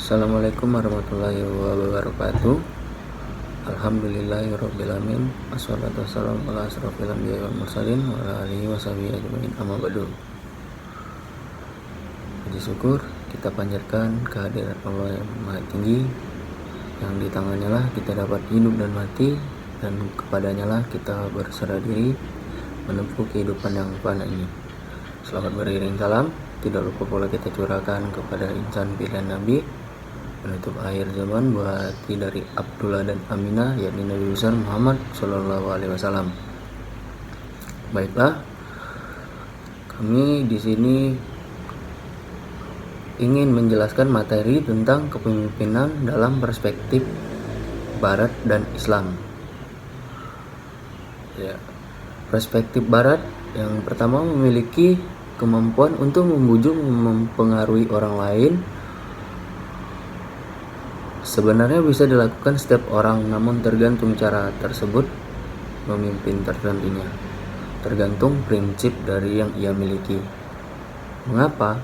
Assalamualaikum warahmatullahi wabarakatuh. Alhamdulillahirrabbilalamin. Wassalatu wassalamu ala asrofil anbiya'i wal mursalin wa ala alihi washabihi ajmain, amma ba'du. Puji syukur kita panjatkan kehadirat Allah yang Maha Tinggi, yang di tangannya lah kita dapat hidup dan mati, dan kepadanya lah kita berserah diri menempuh kehidupan yang fana ini. Selamat beriring salam, tidak lupa pula kita curahkan kepada insan pilihan Nabi, penutup akhir zaman buati dari Abdullah dan Aminah, yakni Nabi besar Muhammad Shallallahu Alaihi Wasallam. Baiklah, kami di sini ingin menjelaskan materi tentang kepemimpinan dalam perspektif Barat dan Islam. Ya, perspektif Barat yang pertama memiliki kemampuan untuk membujuk mempengaruhi orang lain. Sebenarnya bisa dilakukan setiap orang, namun tergantung cara tersebut memimpin tertentunya, tergantung prinsip dari yang ia miliki. Mengapa?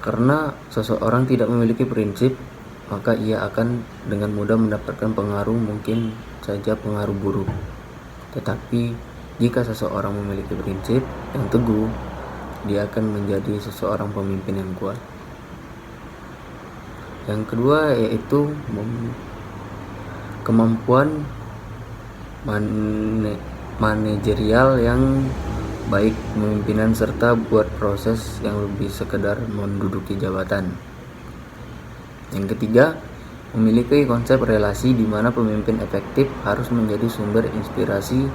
Karena seseorang tidak memiliki prinsip, maka ia akan dengan mudah mendapatkan pengaruh, mungkin saja pengaruh buruk. Tetapi jika seseorang memiliki prinsip yang teguh, dia akan menjadi seseorang pemimpin yang kuat. Yang kedua yaitu kemampuan manajerial yang baik, pemimpinan serta buat proses yang lebih sekedar menduduki jabatan. Yang ketiga, memiliki konsep relasi di mana pemimpin efektif harus menjadi sumber inspirasi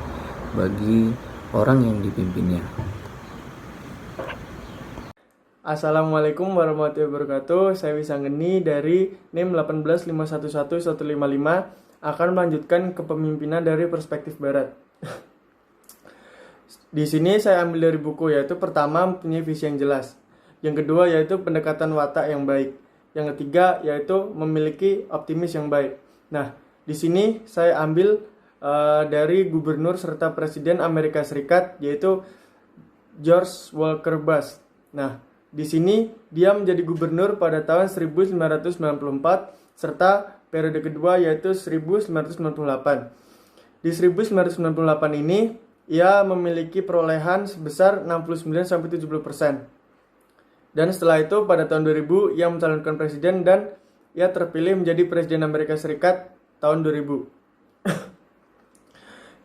bagi orang yang dipimpinnya. Assalamualaikum warahmatullahi wabarakatuh. Saya Wisanggeni dari NIM 185111155 akan melanjutkan kepemimpinan dari perspektif Barat. Di sini saya ambil dari buku, yaitu pertama mempunyai visi yang jelas, yang kedua yaitu pendekatan watak yang baik, yang ketiga yaitu memiliki optimis yang baik. Nah, di sini saya ambil dari gubernur serta presiden Amerika Serikat, yaitu George Walker Bush. Nah, di sini dia menjadi gubernur pada tahun 1994 serta periode kedua yaitu 1998. Di 1998 ini ia memiliki perolehan sebesar 69-70%. Dan setelah itu pada tahun 2000 ia mencalonkan presiden dan ia terpilih menjadi presiden Amerika Serikat tahun 2000.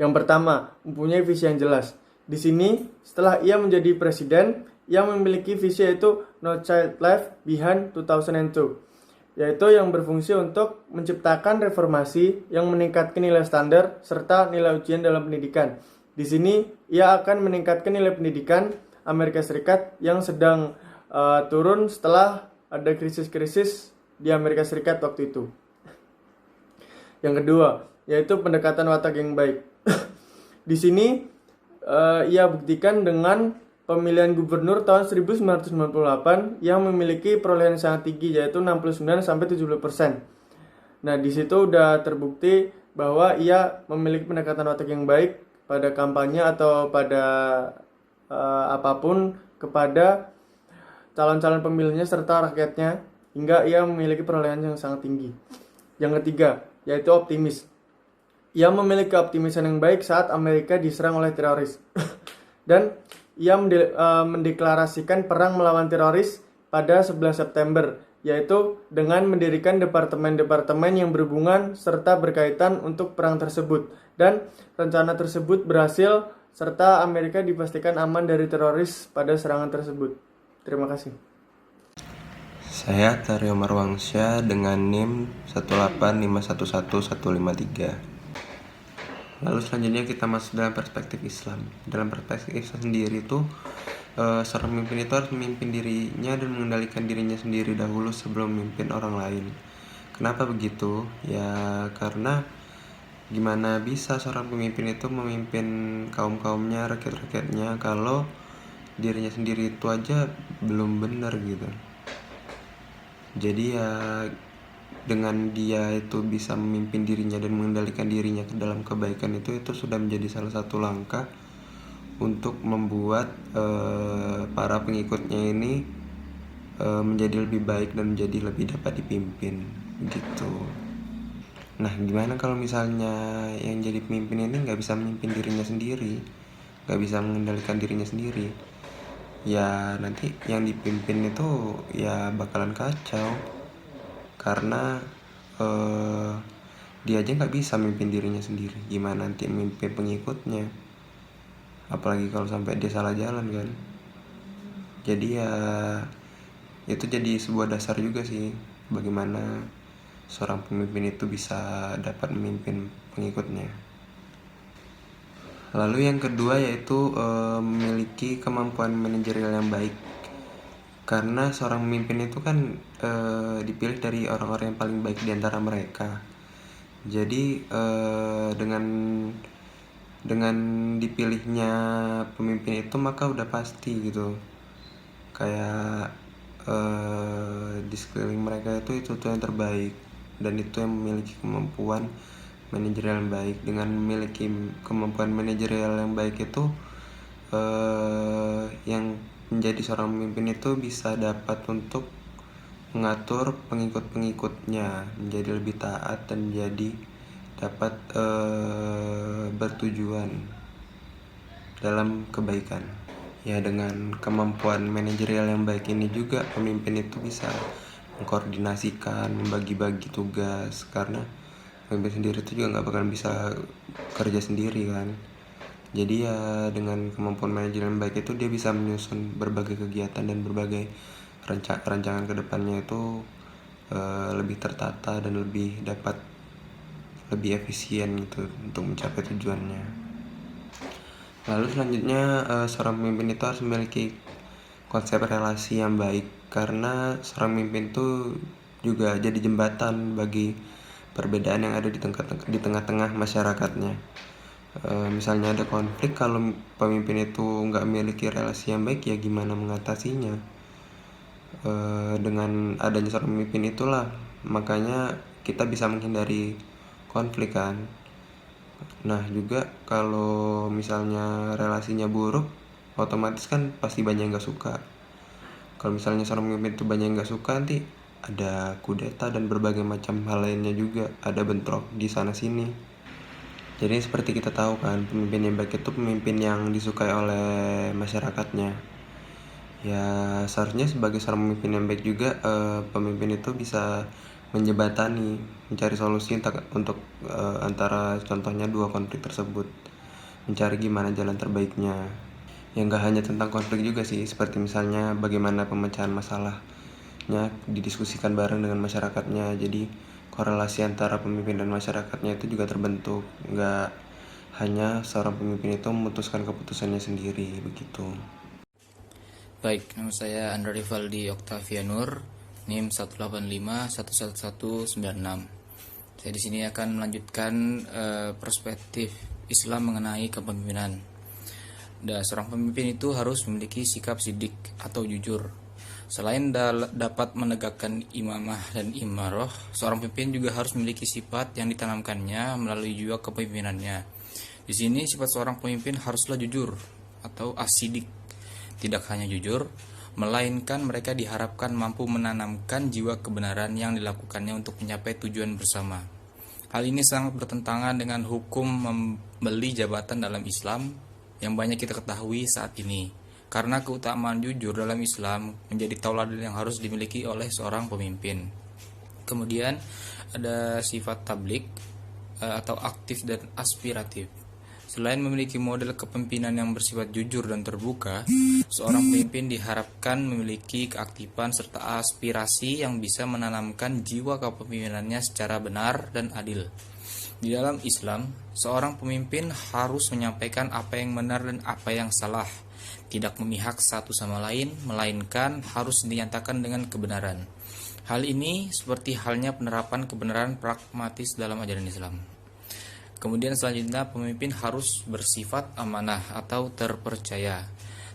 Yang pertama, mempunyai visi yang jelas. Di sini setelah ia menjadi presiden, yang memiliki visi yaitu No Child Left Behind 2002, yaitu yang berfungsi untuk menciptakan reformasi yang meningkatkan nilai standar serta nilai ujian dalam pendidikan. Di sini ia akan meningkatkan nilai pendidikan Amerika Serikat yang sedang turun setelah ada krisis-krisis di Amerika Serikat waktu itu. Yang kedua, yaitu pendekatan watak yang baik. Di sini ia buktikan dengan pemilihan gubernur tahun 1998 yang memiliki perolehan sangat tinggi, yaitu 69-70%. Nah, di situ udah terbukti bahwa ia memiliki pendekatan watak yang baik pada kampanye atau pada apapun kepada calon-calon pemilihnya serta rakyatnya, hingga ia memiliki perolehan yang sangat tinggi. Yang ketiga, yaitu optimis. Ia memiliki optimisan yang baik saat Amerika diserang oleh teroris. Dan ia mendeklarasikan perang melawan teroris pada 11 September, yaitu dengan mendirikan departemen-departemen yang berhubungan serta berkaitan untuk perang tersebut. Dan rencana tersebut berhasil serta Amerika dipastikan aman dari teroris pada serangan tersebut. Terima kasih. Saya Taryo Marwangsyah dengan NIM 185111153. Lalu selanjutnya kita masuk dalam perspektif Islam. Dalam perspektif Islam sendiri itu seorang pemimpin itu harus memimpin dirinya dan mengendalikan dirinya sendiri dahulu sebelum memimpin orang lain. Kenapa begitu? Ya karena gimana bisa seorang pemimpin itu memimpin kaum-kaumnya, rakyat-rakyatnya kalau dirinya sendiri itu aja belum benar gitu. Jadi ya dengan dia itu bisa memimpin dirinya dan mengendalikan dirinya ke dalam kebaikan itu sudah menjadi salah satu langkah untuk membuat para pengikutnya ini menjadi lebih baik dan menjadi lebih dapat dipimpin gitu. Nah, gimana kalau misalnya yang jadi pemimpin ini nggak bisa memimpin dirinya sendiri, nggak bisa mengendalikan dirinya sendiri? Ya nanti yang dipimpin itu ya bakalan kacau, karena dia aja nggak bisa memimpin dirinya sendiri, gimana nanti memimpin pengikutnya? Apalagi kalau sampai dia salah jalan kan. Jadi ya itu jadi sebuah dasar juga sih bagaimana seorang pemimpin itu bisa dapat memimpin pengikutnya. Lalu yang kedua yaitu memiliki kemampuan manajerial yang baik. Karena seorang pemimpin itu kan dipilih dari orang-orang yang paling baik di antara mereka. Jadi dengan dipilihnya pemimpin itu maka udah pasti gitu, kayak di sekeliling mereka itu tuh yang terbaik, dan itu yang memiliki kemampuan manajerial yang baik. Dengan memiliki kemampuan manajerial yang baik itu yang menjadi seorang pemimpin itu bisa dapat untuk mengatur pengikut-pengikutnya menjadi lebih taat dan menjadi dapat bertujuan dalam kebaikan. Ya, dengan kemampuan manajerial yang baik ini juga pemimpin itu bisa mengkoordinasikan, membagi-bagi tugas, karena pemimpin sendiri itu juga nggak bakal bisa kerja sendiri kan. Jadi ya dengan kemampuan manajerial yang baik itu dia bisa menyusun berbagai kegiatan dan berbagai rancangan kedepannya itu lebih tertata dan lebih efisien gitu untuk mencapai tujuannya. Lalu selanjutnya seorang pemimpin itu harus memiliki konsep relasi yang baik, karena seorang pemimpin itu juga jadi jembatan bagi perbedaan yang ada di tengah-tengah masyarakatnya. Misalnya ada konflik, kalau pemimpin itu nggak memiliki relasi yang baik ya gimana mengatasinya? Dengan adanya seorang pemimpin itulah makanya kita bisa menghindari konflik kan. Nah juga kalau misalnya relasinya buruk, otomatis kan pasti banyak yang gak suka. Kalau misalnya seorang pemimpin itu banyak yang gak suka, nanti ada kudeta dan berbagai macam hal lainnya juga, ada bentrok di sana sini. Jadi seperti kita tahu kan, pemimpin yang baik itu pemimpin yang disukai oleh masyarakatnya. Ya seharusnya sebagai seorang pemimpin yang baik juga pemimpin itu bisa menjembatani, mencari solusi untuk antara contohnya dua konflik tersebut, mencari gimana jalan terbaiknya. Yang gak hanya tentang konflik juga sih, seperti misalnya bagaimana pemecahan masalahnya didiskusikan bareng dengan masyarakatnya. Jadi korelasi antara pemimpin dan masyarakatnya itu juga terbentuk, gak hanya seorang pemimpin itu memutuskan keputusannya sendiri begitu. Baik, nama saya Andra Rivaldi Oktavianur, NIM 185111196. Saya di sini akan melanjutkan perspektif Islam mengenai kepemimpinan. Seorang pemimpin itu harus memiliki sikap sidik atau jujur. Selain dapat menegakkan imamah dan imarah, seorang pemimpin juga harus memiliki sifat yang ditanamkannya melalui juga kepemimpinannya. Di sini sifat seorang pemimpin haruslah jujur atau asidik. Tidak hanya jujur, melainkan mereka diharapkan mampu menanamkan jiwa kebenaran yang dilakukannya untuk mencapai tujuan bersama. Hal ini sangat bertentangan dengan hukum membeli jabatan dalam Islam yang banyak kita ketahui saat ini. Karena keutamaan jujur dalam Islam menjadi tauladan yang harus dimiliki oleh seorang pemimpin. Kemudian ada sifat tablik atau aktif dan aspiratif. Selain memiliki model kepemimpinan yang bersifat jujur dan terbuka, seorang pemimpin diharapkan memiliki keaktifan serta aspirasi yang bisa menanamkan jiwa kepemimpinannya secara benar dan adil. Di dalam Islam, seorang pemimpin harus menyampaikan apa yang benar dan apa yang salah, tidak memihak satu sama lain, melainkan harus dinyatakan dengan kebenaran. Hal ini seperti halnya penerapan kebenaran pragmatis dalam ajaran Islam. Kemudian selanjutnya pemimpin harus bersifat amanah atau terpercaya.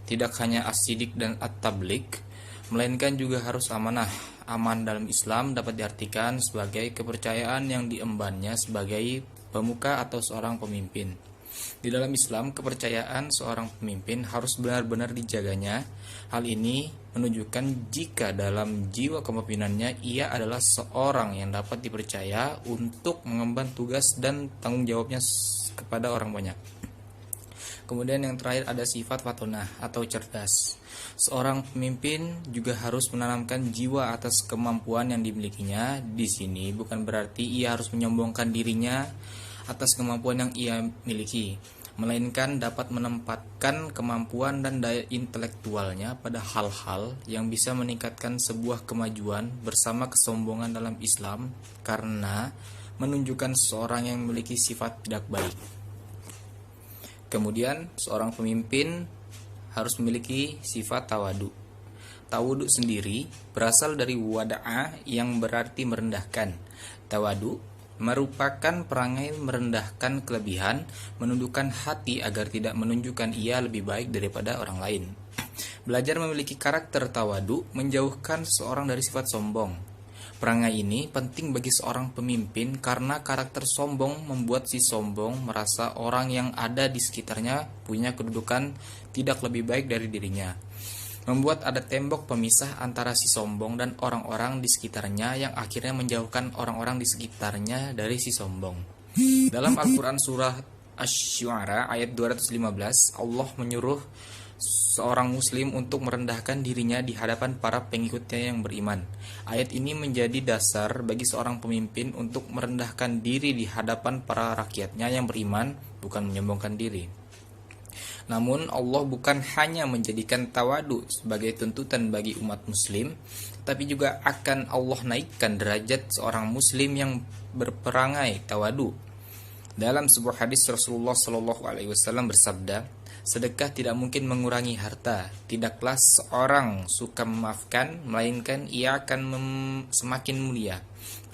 Tidak hanya asidik dan at-tablik, melainkan juga harus amanah. Aman dalam Islam dapat diartikan sebagai kepercayaan yang diembannya sebagai pemuka atau seorang pemimpin. Di dalam Islam, kepercayaan seorang pemimpin harus benar-benar dijaganya. Hal ini menunjukkan jika dalam jiwa kepemimpinannya ia adalah seorang yang dapat dipercaya untuk mengemban tugas dan tanggung jawabnya kepada orang banyak. Kemudian yang terakhir ada sifat fatonah atau cerdas. Seorang pemimpin juga harus menanamkan jiwa atas kemampuan yang dimilikinya. Di sini bukan berarti ia harus menyombongkan dirinya atas kemampuan yang ia miliki, melainkan dapat menempatkan kemampuan dan daya intelektualnya pada hal-hal yang bisa meningkatkan sebuah kemajuan bersama kesombongan dalam Islam, karena menunjukkan seseorang yang memiliki sifat tidak baik. Kemudian seorang pemimpin harus memiliki sifat tawadu. Tawadu sendiri berasal dari wada'a yang berarti merendahkan. Tawadu merupakan perangai merendahkan kelebihan, menundukkan hati agar tidak menunjukkan ia lebih baik daripada orang lain. Belajar memiliki karakter tawadu menjauhkan seorang dari sifat sombong. Perangai ini penting bagi seorang pemimpin karena karakter sombong membuat si sombong merasa orang yang ada di sekitarnya punya kedudukan tidak lebih baik dari dirinya. Membuat ada tembok pemisah antara si sombong dan orang-orang di sekitarnya yang akhirnya menjauhkan orang-orang di sekitarnya dari si sombong. Dalam Al-Quran surah Asy-Syu'ara ayat 215, Allah menyuruh seorang muslim untuk merendahkan dirinya di hadapan para pengikutnya yang beriman. Ayat ini menjadi dasar bagi seorang pemimpin untuk merendahkan diri di hadapan para rakyatnya yang beriman, bukan menyombongkan diri. Namun Allah bukan hanya menjadikan tawadu sebagai tuntutan bagi umat muslim, tapi juga akan Allah naikkan derajat seorang muslim yang berperangai tawadu. Dalam sebuah hadis Rasulullah SAW bersabda, sedekah tidak mungkin mengurangi harta. Tidaklah seorang suka memaafkan, melainkan ia akan semakin mulia.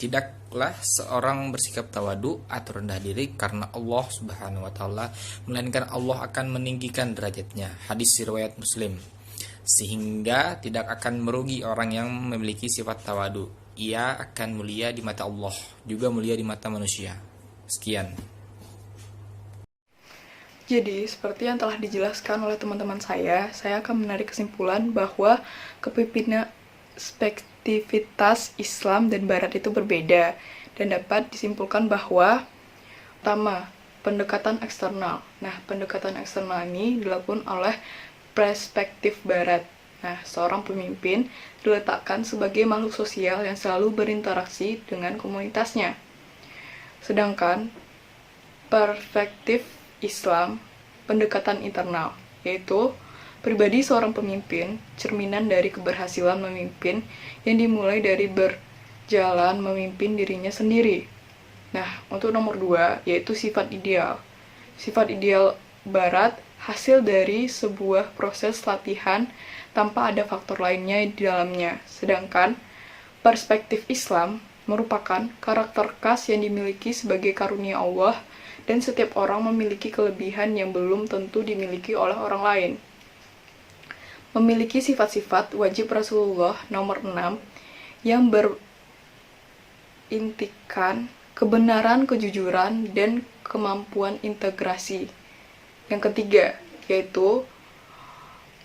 Tidaklah seorang bersikap tawadu atau rendah diri karena Allah Subhanahu wa taala, melainkan Allah akan meninggikan derajatnya. Hadis riwayat Muslim. Sehingga tidak akan merugi orang yang memiliki sifat tawadu. Ia akan mulia di mata Allah, juga mulia di mata manusia. Sekian. Jadi, seperti yang telah dijelaskan oleh teman-teman saya akan menarik kesimpulan bahwa kepemimpinan perspektivitas Islam dan Barat itu berbeda, dan dapat disimpulkan bahwa pertama, pendekatan eksternal. Nah, pendekatan eksternal ini dilakukan oleh perspektif Barat. Nah, seorang pemimpin diletakkan sebagai makhluk sosial yang selalu berinteraksi dengan komunitasnya. Sedangkan perspektif Islam, pendekatan internal, yaitu pribadi seorang pemimpin, cerminan dari keberhasilan memimpin yang dimulai dari berjalan memimpin dirinya sendiri. Nah, untuk nomor 2, yaitu sifat ideal. Sifat ideal Barat hasil dari sebuah proses latihan tanpa ada faktor lainnya di dalamnya. Sedangkan perspektif Islam merupakan karakter khas yang dimiliki sebagai karunia Allah, dan setiap orang memiliki kelebihan yang belum tentu dimiliki oleh orang lain. Memiliki sifat-sifat wajib Rasulullah nomor 6 yang berintikan kebenaran, kejujuran, dan kemampuan integrasi. Yang ketiga, yaitu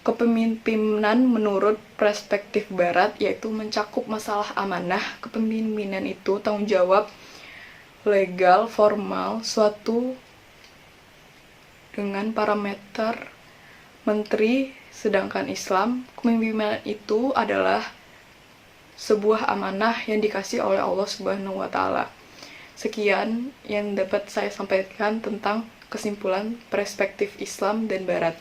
kepemimpinan menurut perspektif Barat, yaitu mencakup masalah amanah. Kepemimpinan itu tanggung jawab legal, formal, suatu dengan parameter menteri, sedangkan Islam, kepemimpinan itu adalah sebuah amanah yang dikasih oleh Allah Subhanahu wa taala. Sekian yang dapat saya sampaikan tentang kesimpulan perspektif Islam dan Barat.